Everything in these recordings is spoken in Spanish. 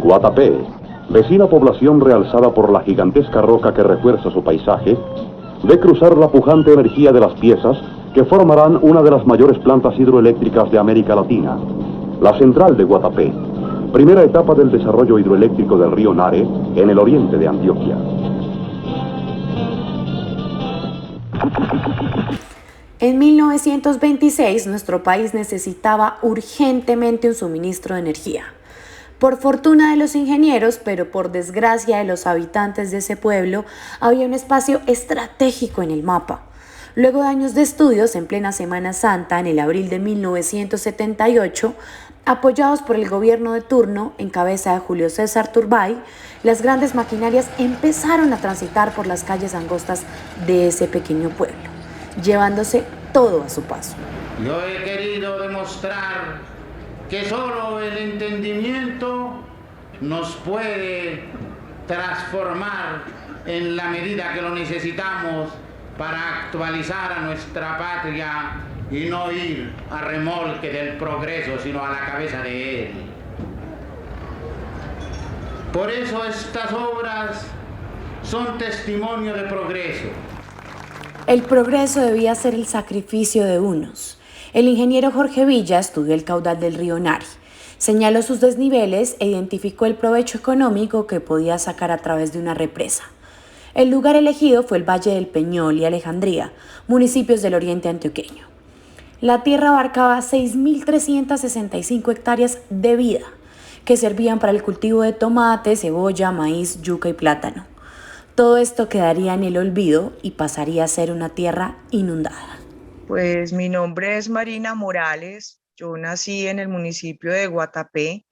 Guatapé, vecina población realzada por la gigantesca roca que refuerza su paisaje, ve cruzar la pujante energía de las piezas que formarán una de las mayores plantas hidroeléctricas de América Latina, la central de Guatapé, primera etapa del desarrollo hidroeléctrico del río Nare en el oriente de Antioquia. En 1926, nuestro país necesitaba urgentemente un suministro de energía. Por fortuna de los ingenieros, pero por desgracia de los habitantes de ese pueblo, había un espacio estratégico en el mapa. Luego de años de estudios, en plena Semana Santa, en el abril de 1978, apoyados por el gobierno de turno, en cabeza de Julio César Turbay, las grandes maquinarias empezaron a transitar por las calles angostas de ese pequeño pueblo, llevándose todo a su paso. Yo he querido demostrar que solo el entendimiento nos puede transformar en la medida que lo necesitamos para actualizar a nuestra patria y no ir a remolque del progreso, sino a la cabeza de él. Por eso estas obras son testimonio de progreso. El progreso debía ser el sacrificio de unos. El ingeniero Jorge Villa estudió el caudal del río Nari, señaló sus desniveles e identificó el provecho económico que podía sacar a través de una represa. El lugar elegido fue el Valle del Peñol y Alejandría, municipios del oriente antioqueño. La tierra abarcaba 6.365 hectáreas de vida, que servían para el cultivo de tomate, cebolla, maíz, yuca y plátano. Todo esto quedaría en el olvido y pasaría a ser una tierra inundada. Pues mi nombre es Marina Morales, yo nací en el municipio de Guatapé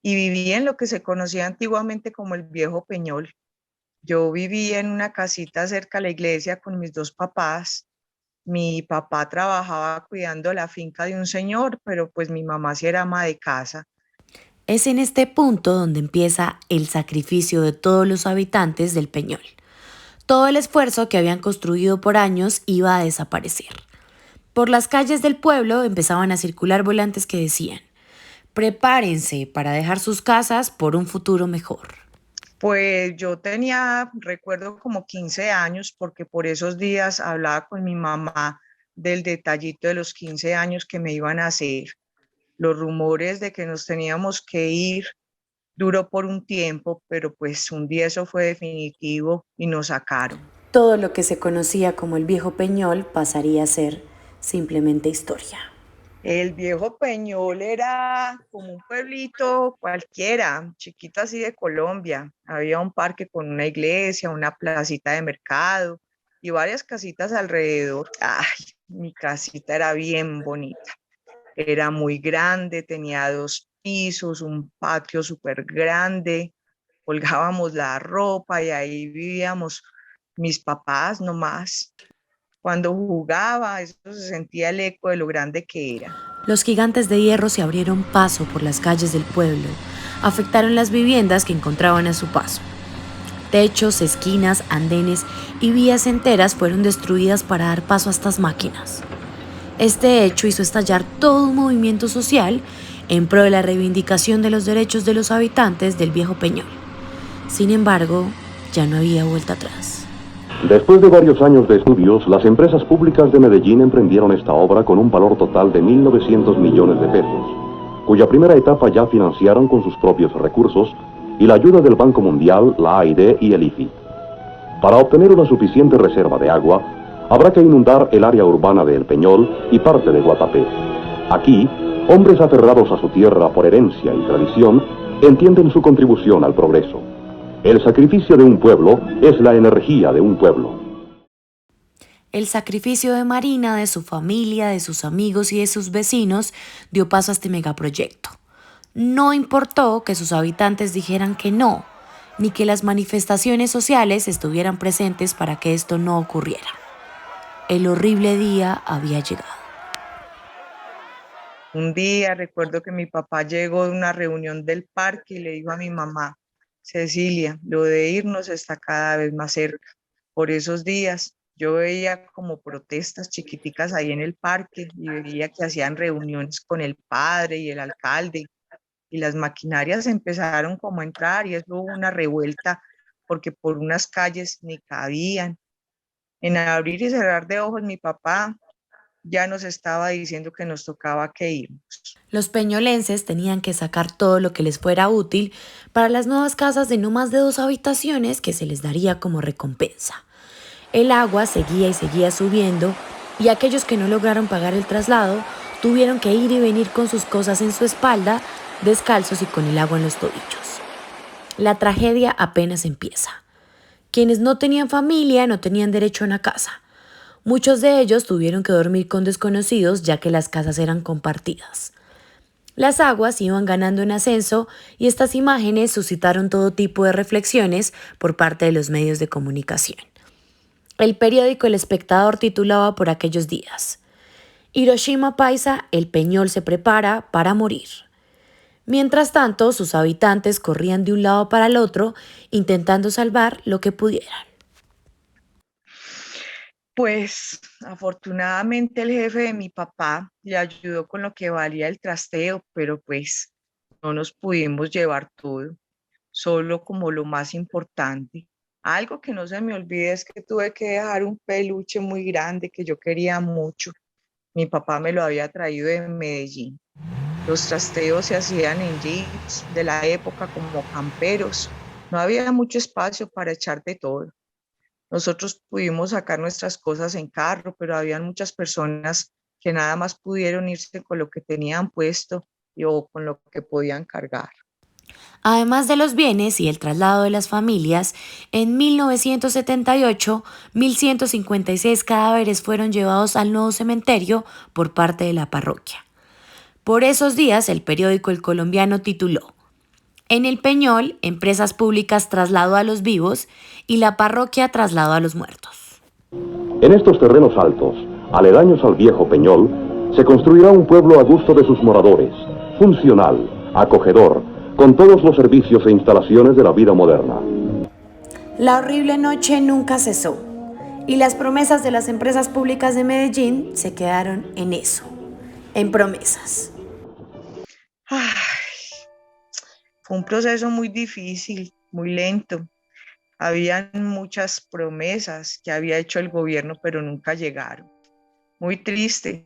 y viví en lo que se conocía antiguamente como el Viejo Peñol. Yo vivía en una casita cerca de la iglesia con mis dos papás. Mi papá trabajaba cuidando la finca de un señor, pero pues mi mamá sí era ama de casa. Es en este punto donde empieza el sacrificio de todos los habitantes del Peñol. Todo el esfuerzo que habían construido por años iba a desaparecer. Por las calles del pueblo empezaban a circular volantes que decían: prepárense para dejar sus casas por un futuro mejor. Pues yo tenía, recuerdo como 15 años, porque por esos días hablaba con mi mamá del detallito de los 15 años que me iban a hacer. Los rumores de que nos teníamos que ir duró por un tiempo, pero pues un día eso fue definitivo y nos sacaron. Todo lo que se conocía como el Viejo Peñol pasaría a ser simplemente historia. El Viejo Peñol era como un pueblito cualquiera, chiquito así de Colombia. Había un parque con una iglesia, una placita de mercado y varias casitas alrededor. Ay, mi casita era bien bonita. Era muy grande, tenía 2 pisos, un patio súper grande. Colgábamos la ropa y ahí vivíamos mis papás nomás. Cuando jugaba, eso se sentía el eco de lo grande que era. Los gigantes de hierro se abrieron paso por las calles del pueblo, afectaron las viviendas que encontraban a su paso. Techos, esquinas, andenes y vías enteras fueron destruidas para dar paso a estas máquinas. Este hecho hizo estallar todo un movimiento social en pro de la reivindicación de los derechos de los habitantes del Viejo Peñol. Sin embargo, ya no había vuelta atrás. Después de varios años de estudios, las empresas públicas de Medellín emprendieron esta obra con un valor total de 1.900 millones de pesos, cuya primera etapa ya financiaron con sus propios recursos y la ayuda del Banco Mundial, la AID y el IFI. Para obtener una suficiente reserva de agua, habrá que inundar el área urbana de El Peñol y parte de Guatapé. Aquí, hombres aferrados a su tierra por herencia y tradición, entienden su contribución al progreso. El sacrificio de un pueblo es la energía de un pueblo. El sacrificio de Marina, de su familia, de sus amigos y de sus vecinos dio paso a este megaproyecto. No importó que sus habitantes dijeran que no, ni que las manifestaciones sociales estuvieran presentes para que esto no ocurriera. El horrible día había llegado. Un día recuerdo que mi papá llegó de una reunión del parque y le dijo a mi mamá: Cecilia, lo de irnos está cada vez más cerca. Por esos días yo veía como protestas chiquiticas ahí en el parque y veía que hacían reuniones con el padre y el alcalde. y las maquinarias empezaron como a entrar y eso hubo una revuelta porque por unas calles ni cabían. En abrir y cerrar de ojos mi papá ya nos estaba diciendo que nos tocaba que irnos. Los peñolenses tenían que sacar todo lo que les fuera útil para las nuevas casas de no más de 2 habitaciones que se les daría como recompensa. El agua seguía y seguía subiendo y aquellos que no lograron pagar el traslado tuvieron que ir y venir con sus cosas en su espalda, descalzos y con el agua en los tobillos. La tragedia apenas empieza. Quienes no tenían familia no tenían derecho a una casa. Muchos de ellos tuvieron que dormir con desconocidos ya que las casas eran compartidas. Las aguas iban ganando en ascenso y estas imágenes suscitaron todo tipo de reflexiones por parte de los medios de comunicación. El periódico El Espectador titulaba por aquellos días: Hiroshima Paisa, el Peñol se prepara para morir. Mientras tanto, sus habitantes corrían de un lado para el otro intentando salvar lo que pudieran. Pues afortunadamente el jefe de mi papá le ayudó con lo que valía el trasteo, pero pues no nos pudimos llevar todo, solo como lo más importante. Algo que no se me olvide es que tuve que dejar un peluche muy grande que yo quería mucho. Mi papá me lo había traído de Medellín. Los trasteos se hacían en jeeps de la época como camperos. No había mucho espacio para echar de todo. Nosotros pudimos sacar nuestras cosas en carro, pero había muchas personas que nada más pudieron irse con lo que tenían puesto o con lo que podían cargar. Además de los bienes y el traslado de las familias, en 1978, 1.156 cadáveres fueron llevados al nuevo cementerio por parte de la parroquia. Por esos días, el periódico El Colombiano tituló: En el Peñol, empresas públicas trasladó a los vivos y la parroquia trasladó a los muertos. En estos terrenos altos, aledaños al viejo Peñol, se construirá un pueblo a gusto de sus moradores, funcional, acogedor, con todos los servicios e instalaciones de la vida moderna. La horrible noche nunca cesó y las promesas de las empresas públicas de Medellín se quedaron en eso, en promesas. Ay, fue un proceso muy difícil, muy lento. Habían muchas promesas que había hecho el gobierno, pero nunca llegaron. Muy triste.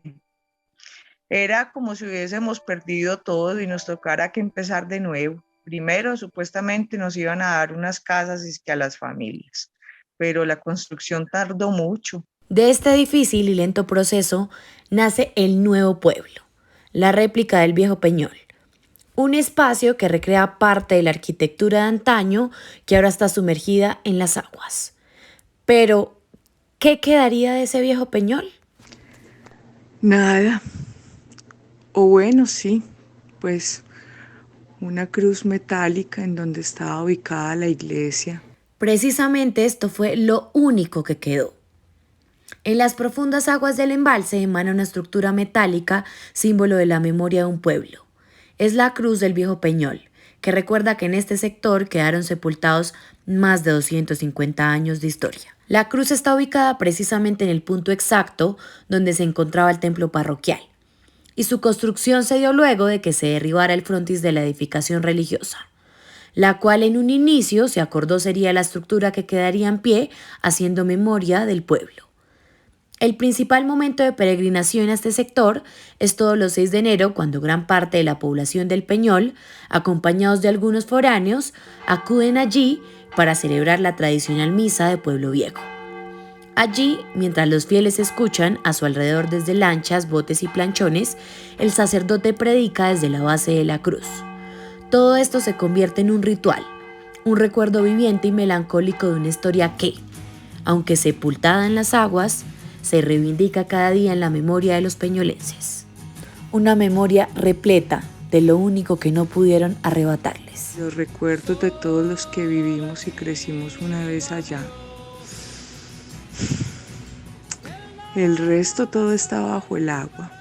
Era como si hubiésemos perdido todo y nos tocara que empezar de nuevo. Primero, supuestamente nos iban a dar unas casas a las familias, pero la construcción tardó mucho. De este difícil y lento proceso nace el nuevo pueblo, la réplica del viejo Peñol. Un espacio que recrea parte de la arquitectura de antaño que ahora está sumergida en las aguas. Pero, ¿qué quedaría de ese viejo Peñol? Nada. O bueno, sí, pues una cruz metálica en donde estaba ubicada la iglesia. Precisamente esto fue lo único que quedó. En las profundas aguas del embalse emana una estructura metálica, símbolo de la memoria de un pueblo. Es la cruz del viejo Peñol, que recuerda que en este sector quedaron sepultados más de 250 años de historia. La cruz está ubicada precisamente en el punto exacto donde se encontraba el templo parroquial, y su construcción se dio luego de que se derribara el frontis de la edificación religiosa, la cual en un inicio se acordó sería la estructura que quedaría en pie haciendo memoria del pueblo. El principal momento de peregrinación a este sector es todos los 6 de enero, cuando gran parte de la población del Peñol, acompañados de algunos foráneos, acuden allí para celebrar la tradicional misa de Pueblo Viejo. Allí, mientras los fieles escuchan a su alrededor desde lanchas, botes y planchones, el sacerdote predica desde la base de la cruz. Todo esto se convierte en un ritual, un recuerdo viviente y melancólico de una historia que, aunque sepultada en las aguas, se reivindica cada día en la memoria de los peñolenses. Una memoria repleta de lo único que no pudieron arrebatarles. Los recuerdos de todos los que vivimos y crecimos una vez allá. El resto todo está bajo el agua.